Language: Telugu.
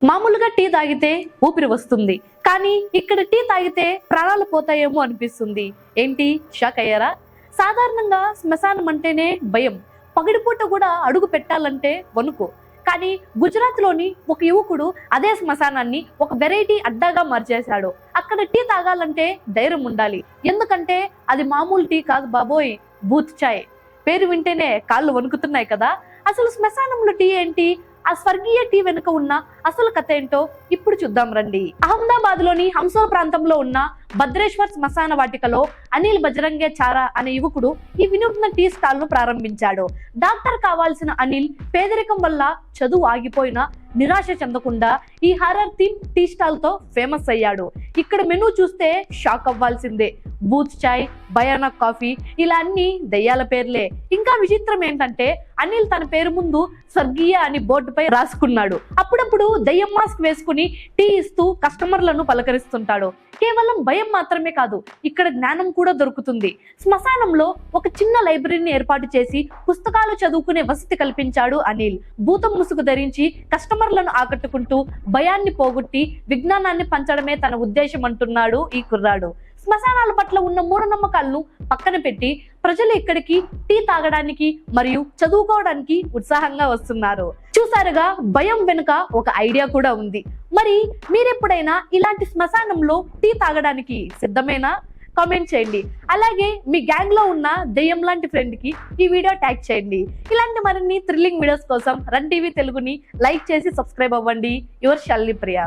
మామూలుగా టీ తాగితే ఊపిరి వస్తుంది, కానీ ఇక్కడ టీ తాగితే ప్రాణాలు పోతాయేమో అనిపిస్తుంది. ఏంటి, షాక్ అయ్యారా? సాధారణంగా శ్మశానం అంటేనే భయం, పగటిపూట కూడా అడుగు పెట్టాలంటే వణుకు. కానీ గుజరాత్ లోని ఒక యువకుడు అదే శ్మశానాన్ని ఒక వెరైటీ అడ్డాగా మార్చేశాడు. అక్కడ టీ తాగాలంటే ధైర్యం ఉండాలి, ఎందుకంటే అది మామూలు టీ కాదు బాబోయ్, బూత్ చాయ్. పేరు వింటేనే కాళ్ళు వణుకుతున్నాయి కదా. అసలు శ్మశానంలో టీ ఏంటి, ఆ స్వర్గీయ టీ వెనుక ఉన్న అసలు కథ ఏంటో ఇప్పుడు చూద్దాం రండి. అహ్మదాబాద్ లోని హంసోర్ ప్రాంతంలో ఉన్న భద్రేశ్వర్ శ్మశాన వాటికలో అనిల్ బజరంగే చారా అనే యువకుడు ఈ వినూత్న టీ స్టాల్ ను ప్రారంభించాడు. డాక్టర్ కావాల్సిన అనిల్ పేదరికం వల్ల చదువు ఆగిపోయినా నిరాశ చెందకుండా ఈ హారర్ థీమ్ టీ స్టాల్ తో ఫేమస్ అయ్యాడు. ఇక్కడ మెనూ చూస్తే షాక్ అవ్వాల్సిందే. బూత్ చాయ్, భయానక్ కాఫీ, ఇలా అన్ని దయ్యాల పేర్లే. ఇంకా విచిత్రం ఏంటంటే అనిల్ తన పేరు ముందు స్వర్గీయ అని బోర్డుపై రాసుకున్నాడు. అప్పుడప్పుడు దయ్యం మాస్క్ వేసుకుని టీ ఇస్తూ కస్టమర్లను పలకరిస్తుంటాడు. కేవలం భయం మాత్రమే కాదు, ఇక్కడ జ్ఞానం కూడా దొరుకుతుంది. శ్మశానంలో ఒక చిన్న లైబ్రరీని ఏర్పాటు చేసి పుస్తకాలు చదువుకునే వసతి కల్పించాడు అనిల్. భూతం ముసుగు ధరించి కస్టమర్లను ఆకట్టుకుంటూ భయాన్ని పోగొట్టి విజ్ఞానాన్ని పంచడమే తన ఉద్దేశం అంటున్నాడు ఈ కుర్రాడు. శ్మశానాల పట్ల ఉన్న మూఢనమ్మకాలను పక్కన పెట్టి ప్రజలు ఇక్కడికి టీ తాగడానికి మరియు చదువుకోవడానికి ఉత్సాహంగా వస్తున్నారు. చూసారుగా, భయం వెనుక ఒక ఐడియా కూడా ఉంది. మరి మీరెప్పుడైనా ఇలాంటి శ్మశానంలో టీ తాగడానికి సిద్ధమేనా? కామెంట్ చేయండి. అలాగే మీ గ్యాంగ్ లో ఉన్న దెయ్యం లాంటి ఫ్రెండ్ కి ఈ వీడియో ట్యాగ్ చేయండి. ఇలాంటి మరిన్ని థ్రిల్లింగ్ వీడియోస్ కోసం రన్ టీవీ తెలుగుని లైక్ చేసి సబ్స్క్రైబ్ అవ్వండి. యువర్ షల్లి ప్రియా.